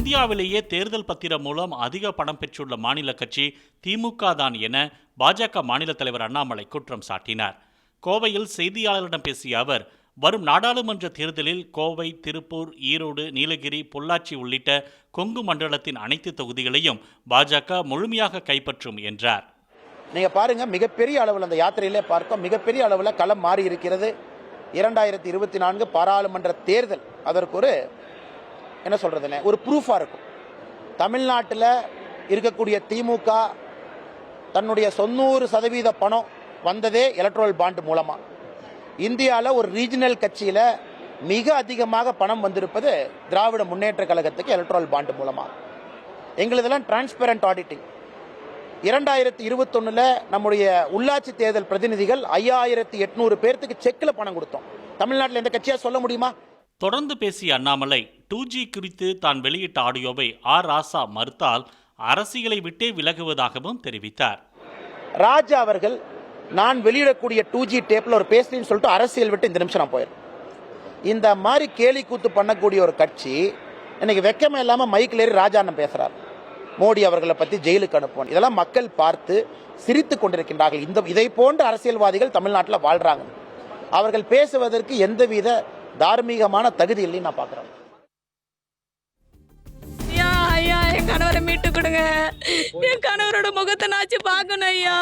இந்தியாவிலேயே தேர்தல் பத்திரம் மூலம் அதிக பணம் பெற்றுள்ள மாநில கட்சி திமுக தான் என பாஜக மாநில தலைவர் அண்ணாமலை குற்றம் சாட்டினார். கோவையில் செய்தியாளர்களிடம் பேசிய அவர், வரும் நாடாளுமன்ற தேர்தலில் கோவை, திருப்பூர், ஈரோடு, நீலகிரி, பொள்ளாச்சி உள்ளிட்ட கொங்கு மண்டலத்தின் அனைத்து தொகுதிகளையும் பாஜக முழுமையாக கைப்பற்றும் என்றார். நீங்க பாருங்க, மிகப்பெரிய அளவில் அந்த யாத்திரையிலே பார்க்க மிகப்பெரிய அளவில் களம் மாறி இருக்கிறது. 2024 பாராளுமன்ற தேர்தல் அதற்கு ஒரு என்ன சொல்றதுன்னு ஒரு ப்ரூஃபா இருக்கும். தமிழ்நாட்டில் இருக்கக்கூடிய திமுக தன்னுடைய 90% பணம் வந்ததே எலக்ட்ரல் பாண்ட் மூலமா. இந்தியாவில் ஒரு ரீஜனல் கட்சியில மிக அதிகமாக பணம் வந்திருப்பது திராவிட முன்னேற்ற கழகத்துக்கு எலக்ட்ரல் பாண்ட் மூலமா. எங்களதெல்லாம் டிரான்ஸ்பரண்ட் ஆடிட்டிங். 2021 நம்முடைய உள்ளாட்சி தேர்தல் பிரதிநிதிகள் 5800 பேருக்கு செக்கில் பணம் கொடுத்தோம். தமிழ்நாட்டில் எந்த கட்சியா சொல்ல முடியுமா? தொடர்ந்து பேசிய அண்ணாமலை, 2G குறித்து தான் வெளியிட்ட ஆடியோவை ஆர் ராசா மறுத்தால் அரசியலை விட்டே விலகுவதாகவும் தெரிவித்தார். ராஜா அவர்கள் நான் வெளியிடக்கூடிய 2G டேப்ல ஒரு பேசுறேன்னு சொல்லிட்டு அரசியல் விட்டு இந்த நிமிஷம் நான் போயிடுறேன். இந்த மாதிரி கேலி கூத்து பண்ணக்கூடிய ஒரு கட்சி இன்னைக்கு வெக்கமே இல்லாம மைக்கில் ஏறி ராஜா அண்ணன் பேசுறாரு. மோடி அவர்களை பத்தி ஜெயிலுக்கு அனுப்புவோம். இதெல்லாம் மக்கள் பார்த்து சிரித்துக் கொண்டிருக்கின்றார்கள். இதை போன்ற அரசியல்வாதிகள் தமிழ்நாட்டில் வாழ்றாங்க. அவர்கள் பேசுவதற்கு எந்தவித தார்மீகமான தகுதி இல்லைன்னு நான் பார்க்கிறேன். என் கணவரை மீட்டு கொடுங்க. என் கணவரோட முகத்தை நாச்சு பார்க்கணும் ஐயா.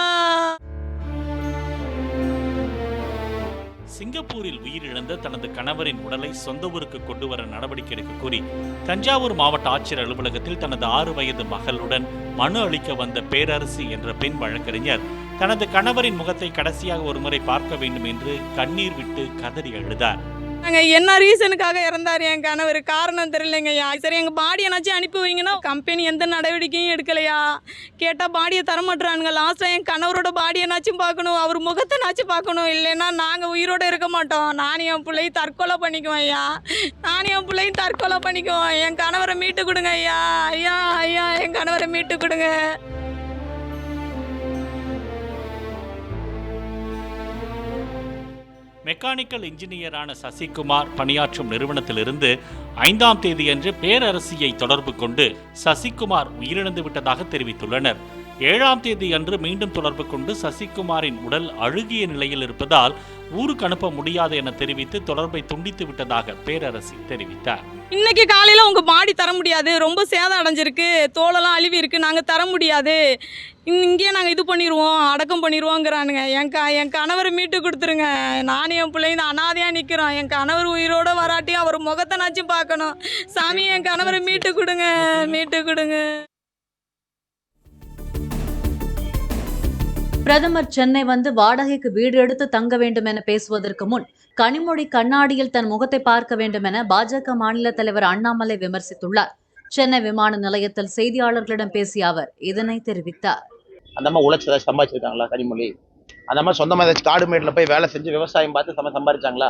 சிங்கப்பூரில் உயிரிழந்த தனது கணவரின் உடலை சொந்த ஊருக்கு கொண்டு வர நடவடிக்கை எடுக்க கோரி தஞ்சாவூர் மாவட்ட ஆட்சியர் அலுவலகத்தில் தனது 6 வயது மகளுடன் மனு அளிக்க வந்த பேரரசி என்ற பெண் வழக்கறிஞர் தனது கணவரின் முகத்தை கடைசியாக ஒருமுறை பார்க்க வேண்டும் என்று கண்ணீர் விட்டு கதறி அழுதார். என்ன ரீசனுக்காக இறந்தாரு என் கணவர், காரணம் தெரியலைங்கய்யா. சரி, எங்கள் பாடியை என்னாச்சும் அனுப்பி வைங்கன்னா கம்பெனி எந்த நடவடிக்கையும் எடுக்கலையா. கேட்டால் பாடியை தரமாட்டுறானுங்க. லாஸ்ட்டாக என் கணவரோட பாடியை நாச்சும் பார்க்கணும், அவர் முகத்தை நாச்சும் பார்க்கணும். இல்லைன்னா நாங்கள் உயிரோடு இருக்க மாட்டோம். நானும் என் பிள்ளையும் தற்கொலை பண்ணிக்குவோம் ஐயா. நானும் என் பிள்ளையும் தற்கொலை பண்ணிக்குவோம். என் கணவரை மீட்டு கொடுங்க ஐயா. ஐயா ஐயா என் கணவரை மீட்டு கொடுங்க. மெக்கானிக்கல் இன்ஜினியரான சசிகுமார் பணியாற்றும் நிறுவனத்திலிருந்து 5ஆம் தேதியன்று பேரரசியை தொடர்பு கொண்டு சசிகுமார் உயிரிழந்து விட்டதாக தெரிவித்துள்ளனர். 7ஆம் தேதி அன்று மீண்டும் தொடர்பு கொண்டு சசிகுமாரின் உடல் அழுகிய நிலையில் இருப்பதால் ஊருக்கு அனுப்ப முடியாது என தெரிவித்து தொடர்பை துண்டித்து விட்டதாக பேரரசி தெரிவித்தார். இன்னைக்கு காலையில் உங்கள் பாடி தர முடியாது, ரொம்ப சேதம் அடைஞ்சிருக்கு, தோலெல்லாம் அழுவி இருக்கு, நாங்கள் தர முடியாது, இங்கேயே நாங்கள் இது பண்ணிடுவோம், அடக்கம் பண்ணிடுவோங்கிறானுங்க. என் கணவரை மீட்டு கொடுத்துருங்க. நானும் என் பிள்ளைங்க அனாதையாக நிற்கிறோம். என் கணவர் உயிரோடு வராட்டியும் அவர் முகத்தை நாச்சும் பார்க்கணும். சாமி என் கணவரை மீட்டு கொடுங்க, மீட்டு கொடுங்க. பிரதமர் சென்னை வந்து வாடகைக்கு வீடு எடுத்து தங்க வேண்டும் என பேசுவதற்கு முன் கனிமொழி கண்ணாடியில் தன் முகத்தை பார்க்க வேண்டும் என பாஜக மாநில தலைவர் அண்ணாமலை விமர்சித்துள்ளார். சென்னை விமான நிலையத்தில் செய்தியாளர்களிடம் பேசிய அவர் இதனை தெரிவித்தார். அந்த அம்மா உழைச்சதா சம்பாதிச்சிருக்காங்களா? கனிமொழி அந்த அம்மா சொந்தமாக ஏதாச்சும் காடு மேட்டில் போய் வேலை செஞ்சு விவசாயம் பார்த்து சம்பாதிச்சாங்களா?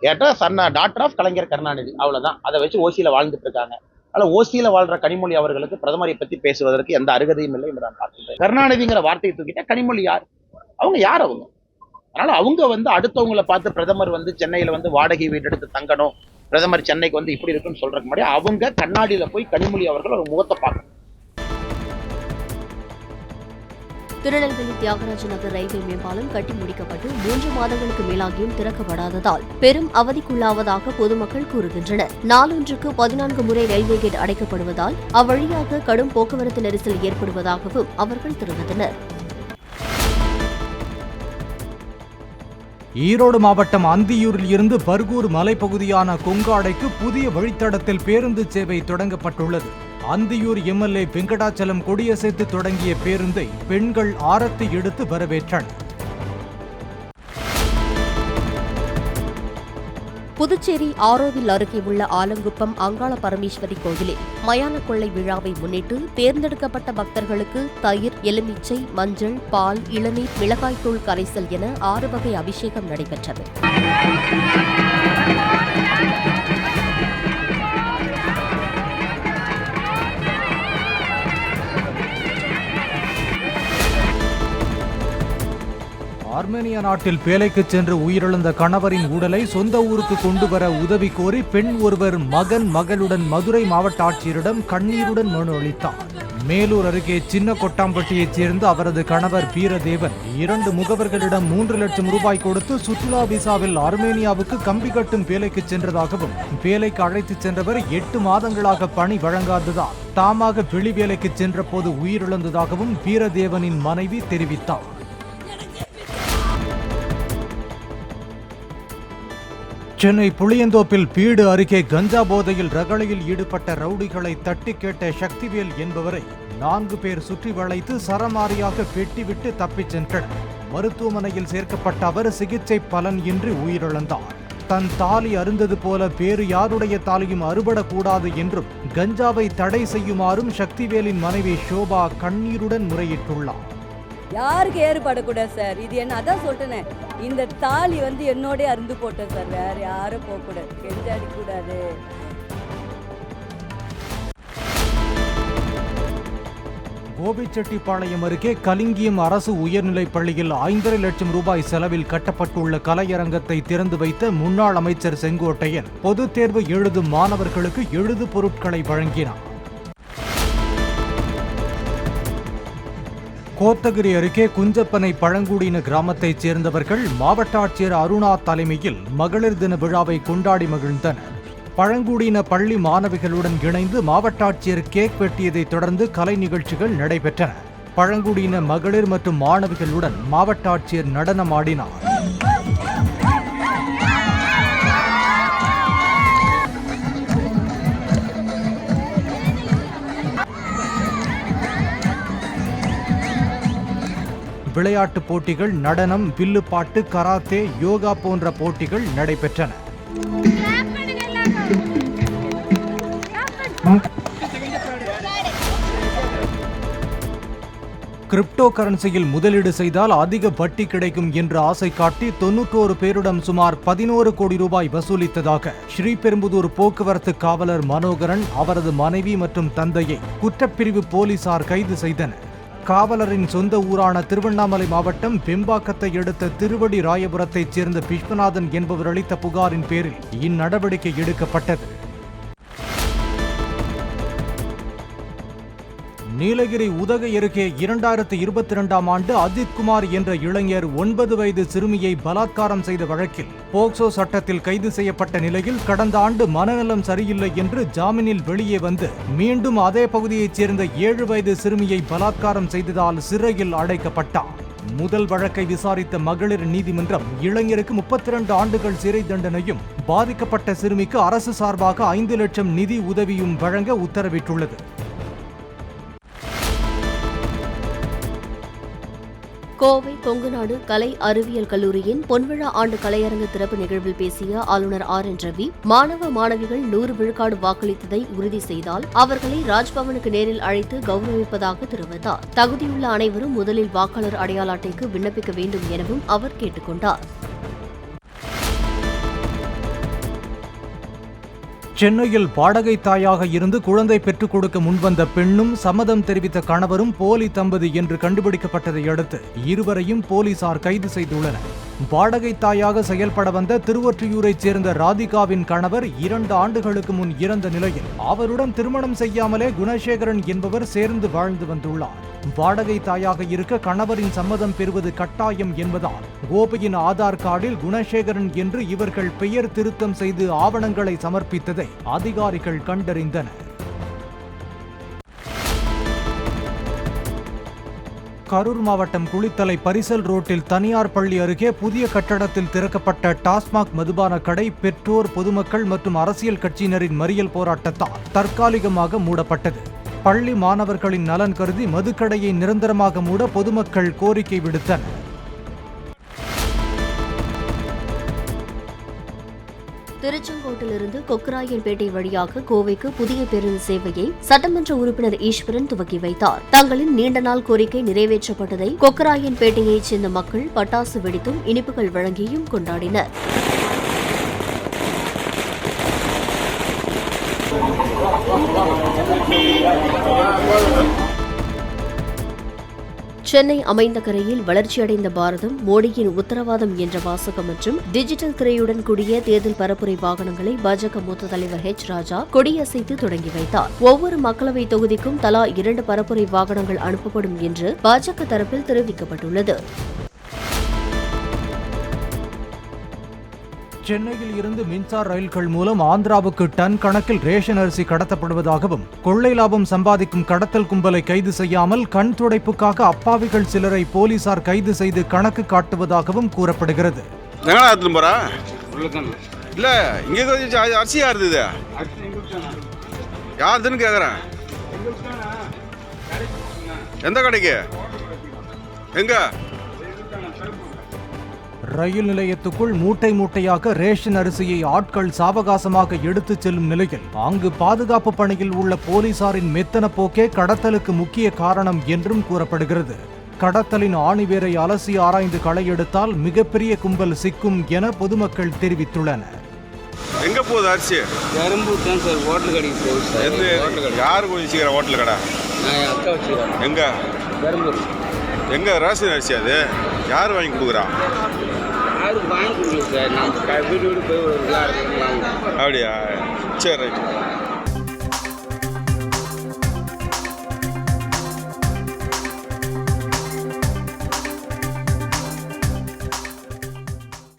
கேட்டால் டாக்டர் ஆஃப் கலைஞர் கருணாநிதி, அவ்வளோதான். அதை வச்சு ஓசியில் வாழ்ந்துட்டு இருக்காங்க. ஆனால் ஓசியில் வாழ்ற கனிமொழி அவர்களுக்கு பிரதமரை பற்றி பேசுவதற்கு எந்த அருகதையும் இல்லை என்று நான் பார்க்கிறேன். கருணாநிதிங்கிற வார்த்தையை தூக்கிட்டா கனிமொழி யார்? அவங்க யார்? அதனால அவங்க அடுத்தவங்களை பார்த்து பிரதமர் சென்னையில் வாடகை வீடு எடுத்து தங்கணும், பிரதமர் சென்னைக்கு இப்படி இருக்குன்னு சொல்றதுக்கு முன்னாடி அவங்க கண்ணாடியில போய் கனிமொழி அவர்கள் ஒரு முகத்தை பார்க்கணும். திருநெல்வேலி தியாகராஜ நகர் ரயில்வே மேம்பாலம் கட்டி முடிக்கப்பட்டு 3 மாதங்களுக்கு மேலாகியும் திறக்கப்படாததால் பெரும் அவதிக்குள்ளாவதாக பொதுமக்கள் கூறுகின்றனர். நாளொன்றுக்கு 14 முறை ரயில்வே கேட் அடைக்கப்படுவதால் அவ்வழியாக கடும் போக்குவரத்து நெரிசல் ஏற்படுவதாகவும் அவர்கள் தெரிவித்தனர். ஈரோடு மாவட்டம் அந்தியூரில் இருந்து பர்கூர் மலைப்பகுதியான கொங்காடைக்கு புதிய வழித்தடத்தில் பேருந்து சேவை தொடங்கப்பட்டுள்ளது. அந்தியூர் எம்எல்ஏ வெங்கடாச்சலம் கொடியசைத்து தொடங்கிய பேருந்தை பெண்கள் ஆரத்தி எடுத்து வரவேற்றனர். புதுச்சேரி ஆரோவில் அருகே உள்ள ஆலங்குப்பம் அங்காள பரமேஸ்வரி கோயிலில் மயான கொள்ளை விழாவை முன்னிட்டு தேர்ந்தெடுக்கப்பட்ட பக்தர்களுக்கு தயிர், எலுமிச்சை, மஞ்சள், பால், இளநீர், மிளகாய்த்தூள் கரைசல் என 6 வகை அபிஷேகம் நடைபெற்றது. ஆர்மே ஆர்மேனியா நாட்டில் வேலைக்கு சென்று உயிரிழந்த கணவரின் உடலை சொந்த ஊருக்கு கொண்டு வர உதவி கோரி பெண் ஒருவர் மகளுடன் மதுரை மாவட்ட ஆட்சியரிடம் கண்ணீருடன் மனு அளித்தார். மேலூர் அருகே சின்ன கொட்டாம்பட்டியைச் சேர்ந்த அவரது கணவர் வீரதேவன் 2 முகவர்களிடம் 3 லட்சம் ரூபாய் கொடுத்து சுற்றுலா விசாவில் ஆர்மேனியாவுக்கு கம்பி கட்டும் வேலைக்கு சென்றதாகவும், வேலைக்கு அழைத்துச் சென்றவர் 8 மாதங்களாக பணி வழங்காததால் தாமாக வெளி வேலைக்கு சென்ற போது உயிரிழந்ததாகவும் வீரதேவனின் மனைவி தெரிவித்தார். சென்னை புளியந்தோப்பில் வீடு அருகே கஞ்சா போதையில் ரகளையில் ஈடுபட்ட ரவுடிகளை தட்டி கேட்ட சக்திவேல் என்பவரை 4 பேர் சுற்றி வளைத்து சரமாரியாக வெட்டிவிட்டு தப்பிச் சென்றனர். மருத்துவமனையில் சேர்க்கப்பட்ட அவர் சிகிச்சை பலன் இன்றி உயிரிழந்தார். தன் தாலி அருந்தது போல வேறு யாருடைய தாலியும் அறுபடக்கூடாது என்றும் கஞ்சாவை தடை செய்யுமாறும் சக்திவேலின் மனைவி ஷோபா கண்ணீருடன் முறையிட்டுள்ளார். யாருக்கு ஏறுபடக்கூடாது சார், இது என்ன அதான் சொல்லிட்டேனே, இந்த தாலி என்னோட அருந்து போட்டேன் சார், வேற யாரும் போகக்கூடாது, கெஞ்சாடி கூடாது. கோபிச்செட்டிப்பாளையம் அருகே கலிங்கியம் அரசு உயர்நிலைப் பள்ளியில் 5.5 லட்சம் ரூபாய் செலவில் கட்டப்பட்டுள்ள கலையரங்கத்தை திறந்து வைத்த முன்னாள் அமைச்சர் செங்கோட்டையன் பொதுத் தேர்வு எழுதும் மாணவர்களுக்கு எழுது பொருட்களை வழங்கினார். கோத்தகிரி அருகே குஞ்சப்பனை பழங்குடியின கிராமத்தைச் சேர்ந்தவர்கள் மாவட்ட ஆட்சியர் அருணா தலைமையில் மகளிர் தின விழாவை கொண்டாடி மகிழ்ந்தனர். பழங்குடியின பள்ளி மாணவிகளுடன் இணைந்து மாவட்ட ஆட்சியர் கேக் வெட்டியதைத் தொடர்ந்து கலை நிகழ்ச்சிகள் நடைபெற்றன. பழங்குடியின மகளிர் மற்றும் மாணவிகளுடன் மாவட்ட ஆட்சியர் நடனமாடினார். விளையாட்டுப் போட்டிகள், நடனம், வில்லுப்பாட்டு, கராத்தே, யோகா போன்ற போட்டிகள் நடைபெற்றன. கிரிப்டோ கரன்சியில் முதலீடு செய்தால் அதிக வட்டி கிடைக்கும் என்று ஆசை காட்டி 91 பேரிடம் சுமார் 11 கோடி ரூபாய் வசூலித்ததாக ஸ்ரீபெரும்புதூர் போக்குவரத்து காவலர் மனோகரன், அவரது மனைவி மற்றும் தந்தையை குற்றப்பிரிவு போலீசார் கைது செய்தனர். காவலரின் சொந்த ஊரான திருவண்ணாமலை மாவட்டம் வெம்பாக்கத்தை அடுத்த திருவடி ராயபுரத்தைச் சேர்ந்த விஸ்வநாதன் என்பவர் அளித்த புகாரின் பேரில் இந்நடவடிக்கை எடுக்கப்பட்டது. நீலகிரி உதகை அருகே 2022ஆம் ஆண்டு அஜித்குமார் என்ற இளைஞர் 9 வயது சிறுமியை பலாத்காரம் செய்த வழக்கில் போக்சோ சட்டத்தில் கைது செய்யப்பட்ட நிலையில் கடந்த ஆண்டு மனநலம் சரியில்லை என்று ஜாமீனில் வெளியே வந்து மீண்டும் அதே பகுதியைச் சேர்ந்த 7 வயது சிறுமியை பலாத்காரம் செய்ததால் சிறையில் அடைக்கப்பட்டார். முதல் வழக்கை விசாரித்த மகளிர் நீதிமன்றம் இளைஞருக்கு 32 ஆண்டுகள் சிறை தண்டனையும் பாதிக்கப்பட்ட சிறுமிக்கு அரசு சார்பாக 5 லட்சம் நிதி உதவியும் வழங்க உத்தரவிட்டுள்ளது. கோவை கொங்குநாடு கலை அறிவியல் கல்லூரியின் பொன்விழா ஆண்டு கலையரங்கு திறப்பு நிகழ்வில் பேசிய ஆளுநர் RN ரவி, மாணவ மாணவிகள் 100 விழுக்காடு வாக்களித்ததை உறுதி செய்தால் அவர்களை ராஜ்பவனுக்கு நேரில் அழைத்து கௌரவிப்பதாக தெரிவித்தார். தகுதியுள்ள அனைவரும் முதலில் வாக்காளர் அடையாள அட்டைக்கு விண்ணப்பிக்க வேண்டும் எனவும் அவர் கேட்டுக் கொண்டார். சென்னையில் வாடகை தாயாக இருந்து குழந்தை பெற்றுக் கொடுக்க முன்வந்த பெண்ணும் சம்மதம் தெரிவித்த கணவரும் போலி தம்பதி என்று கண்டுபிடிக்கப்பட்டதை அடுத்து இருவரையும் போலீசார் கைது செய்துள்ளனர். வாடகை தாயாக செயல்பட வந்த திருவொற்றியூரைச் சேர்ந்த ராதிகாவின் கணவர் 2 ஆண்டுகளுக்கு முன் இறந்த நிலையில் அவருடன் திருமணம் செய்யாமலே குணசேகரன் என்பவர் சேர்ந்து வாழ்ந்து வந்துள்ளார். வாடகை தாயாக இருக்க கணவரின் சம்மதம் பெறுவது கட்டாயம் என்பதால் கோபியின் ஆதார் கார்டில் குணசேகரன் என்று இவர்கள் பெயர் திருத்தம் செய்து ஆவணங்களை சமர்ப்பித்ததை அதிகாரிகள் கண்டறிந்தனர். கரூர் மாவட்டம் குளித்தலை பரிசல் ரோட்டில் தனியார் பள்ளி அருகே புதிய கட்டடத்தில் திறக்கப்பட்ட டாஸ்மாக் மதுபான கடை பெற்றோர், பொதுமக்கள் மற்றும் அரசியல் கட்சியினரின் மறியல் போராட்டத்தால் தற்காலிகமாக மூடப்பட்டது. பள்ளி மாணவர்களின் நலன் கருதி மதுக்கடையை நிரந்தரமாக மூட பொதுமக்கள் கோரிக்கை விடுத்தனர். திருச்செங்கோட்டிலிருந்து கொக்கராயன்பேட்டை வழியாக கோவைக்கு புதிய பேருந்து சேவையை சட்டமன்ற உறுப்பினர் ஈஸ்வரன் துவக்கி வைத்தார். தங்களின் நீண்ட நாள் கோரிக்கை நிறைவேற்றப்பட்டதை கொக்கராயன்பேட்டையைச் சேர்ந்த மக்கள் பட்டாசு வெடித்தும் இனிப்புகள் வழங்கியும் கொண்டாடினர். சென்னை அமைந்த கரையில் வளர்ச்சியடைந்த பாரதம், மோடியின் உத்தரவாதம் என்ற வாசகம் மற்றும் டிஜிட்டல் திரையுடன் கூடிய தேர்தல் பரப்புரை வாகனங்களை பாஜக மூத்த தலைவர் ஹெச். ராஜா கொடியசைத்து தொடங்கி வைத்தார். ஒவ்வொரு மக்களவை தொகுதிக்கும் தலா 2 பரப்புரை வாகனங்கள் அனுப்பப்படும் என்று பாஜக தரப்பில் தெரிவிக்கப்பட்டுள்ளது. சென்னையில் இருந்து மின்சார ரயில்கள் மூலம் ஆந்திராவுக்கு டன் கணக்கில் ரேஷன் அரிசி கடத்தப்படுவதாகவும், கொள்ளை லாபம் சம்பாதிக்கும் கடத்தல் கும்பலை கைது செய்யாமல் கண் துடைப்புக்காக அப்பாவிகள் சிலரை போலீசார் கைது செய்து கணக்கு காட்டுவதாகவும் கூறப்படுகிறது. இல்ல இங்க அரிசி யாருது இது? யாருதுன்னு கேக்குறேன். எந்த கடைக்கு? எங்க? ரயில் நிலையத்துக்குள் மூட்டை மூட்டையாக ரேஷன் அரிசியை ஆட்கள் சாவகாசமாக எடுத்துச் செல்லும் நிலையில் அங்கு பாதுகாப்பு பணியில் உள்ள போலீசாரின் மெத்தன போக்கே கடத்தலுக்கு முக்கிய காரணம் என்றும் கூறப்படுகிறது. கடத்தலின் ஆணிவேரை அலசி ஆராய்ந்து களையெடுத்தால் மிகப்பெரிய கும்பல் சிக்கும் என பொதுமக்கள் தெரிவித்துள்ளனர். எங்க போகுது அரிசி? பெரம்பூர் தான் சார், ஹோட்டல் கடைக்கு போகுது சார். எந்த யாரு கொஞ்சம் வச்சுக்கிற ஹோட்டல் கடை? நான் அக்கா வச்சுக்கிறேன். எங்க? பெரம்பூர். எங்க ரேஷன் அரிசி அது? யார் வாங்கி கொடுக்குறா? யாருக்கு வாங்கி கொடுக்கல சார், நான் வீடு போய் ஒரு அப்படியா? சரி ரைட்.